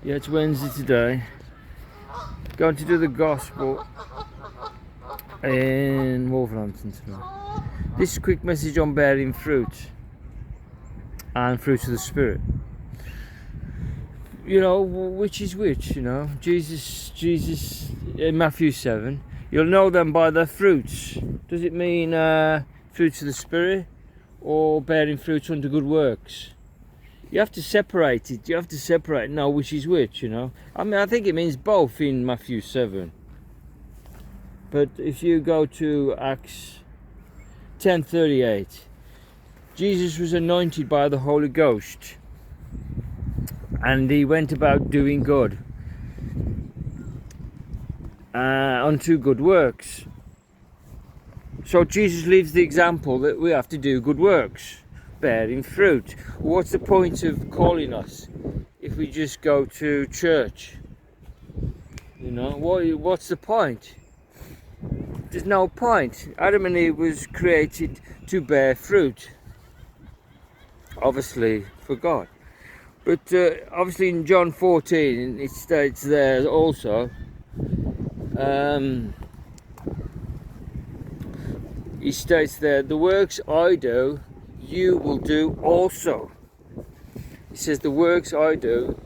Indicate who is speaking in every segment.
Speaker 1: Yeah, it's Wednesday today. Going to do the gospel in Wolverhampton today. This is a quick message on bearing fruit and fruit of the Spirit. You know, which is which, you know. Jesus in Matthew 7, you'll know them by their fruits. Does it mean fruits of the Spirit or bearing fruit unto good works? You have to separate it. You have to separate and know which is which, you know. I mean, I think it means both in Matthew 7. But if you go to Acts 10:38, Jesus was anointed by the Holy Ghost and he went about doing good unto good works. So Jesus leaves the example that we have to do good works, bearing fruit. What's the point of calling us if we just go to church? You know, what's the point? There's no point. Adam and Eve was created to bear fruit, obviously for God. But obviously in John 14 it states there also, he states there, the works I do, you will do also. He says the works I do,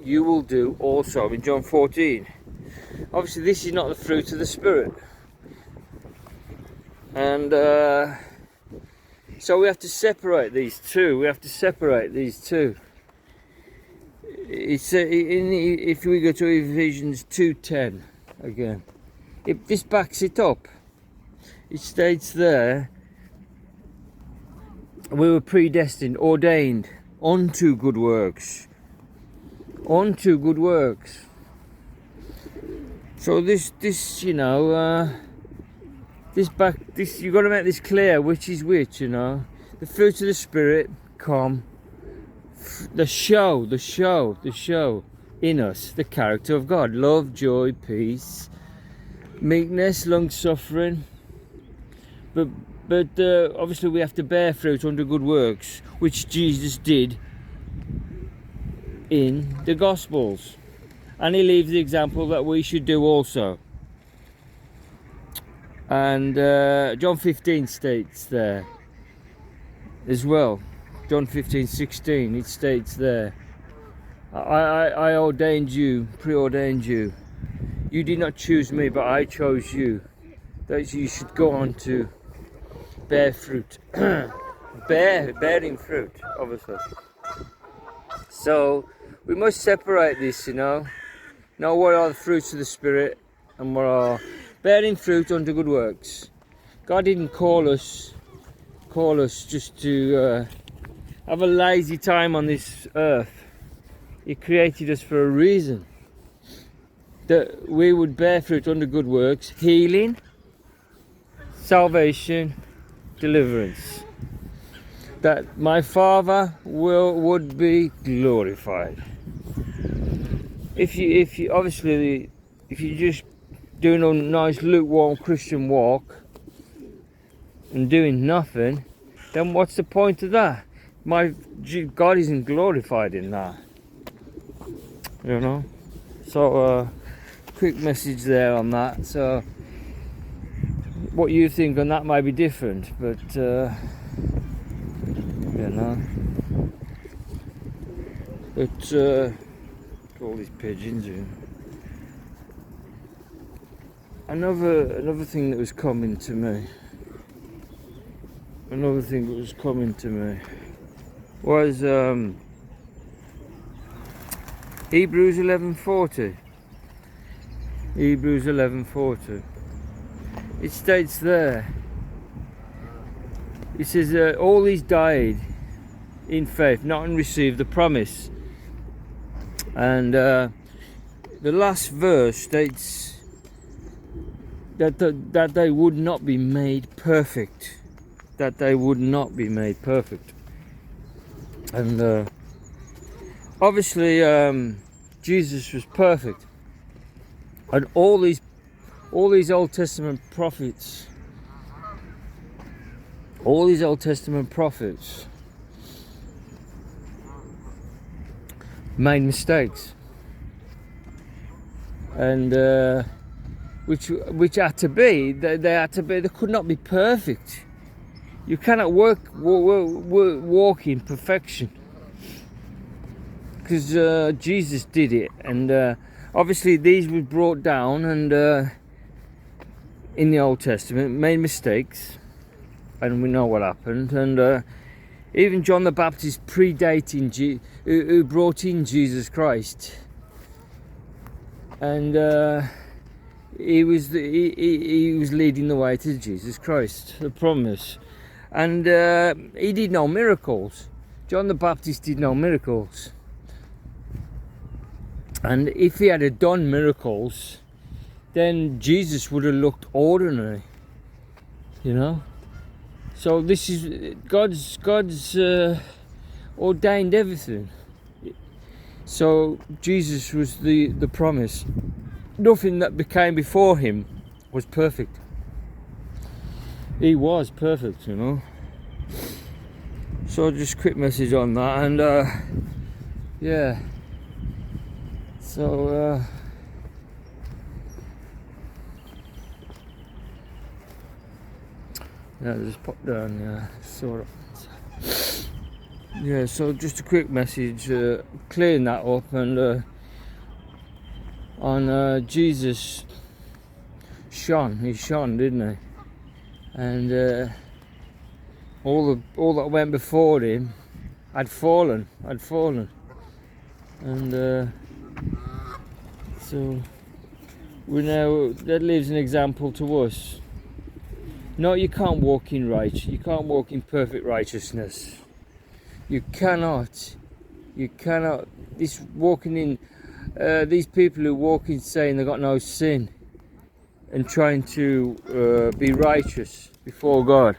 Speaker 1: you will do also in John 14. Obviously this is not the fruit of the Spirit. And so we have to separate these two. It's if we go to Ephesians 2:10 again, this backs it up. It states there, we were predestined, ordained unto good works. Unto good works. So this you know, you've got to make this clear, which is which, you know. The fruit of the Spirit come, the show in us, the character of God, love, joy, peace, meekness, long suffering. But obviously we have to bear fruit unto good works, which Jesus did in the Gospels, and he leaves the example that we should do also. And John 15 states there as well. John 15:16, it states there, I ordained you, preordained you. You did not choose me, but I chose you, that you should go on to bear fruit. Bearing fruit, obviously. So we must separate this, you know. Know what are the fruits of the Spirit and what are bearing fruit unto good works. God didn't call us just to have a lazy time on this earth. He created us for a reason, that we would bear fruit unto good works, healing, salvation, deliverance, that my Father would be glorified. If you obviously, if you just doing a nice lukewarm Christian walk and doing nothing, then what's the point of that? God isn't glorified in that, you know. So quick message there on that. So what you think on that might be different, but you know. But all these pigeons in. Another thing that was coming to me. Was Hebrews 11:40. Hebrews 11:40. It states there. It says all these died in faith, not and received the promise. And the last verse states that they would not be made perfect. That they would not be made perfect. And obviously Jesus was perfect, and all these Old Testament prophets, made mistakes. and which had to be, they had to be, they could not be perfect. You cannot walk in perfection, because Jesus did it, and obviously these were brought down, and in the Old Testament made mistakes, and we know what happened, and even John the Baptist predating who brought in Jesus Christ, and he was leading the way to Jesus Christ, the promise, and he did no miracles. John the Baptist did no miracles, and if he had done miracles, then Jesus would have looked ordinary, you know. So this is God's ordained everything. So Jesus was the promise. Nothing that became before him was perfect. He was perfect, you know. So just quick message on that, and yeah. So yeah, just pop down, yeah, sort of. Yeah, so just a quick message, clearing that up, and on Jesus he shone, didn't he? And all that went before him had fallen, and so we know that leaves an example to us. No, you can't walk in perfect righteousness. You cannot. This walking in, these people who walk in saying they've got no sin and trying to be righteous before God,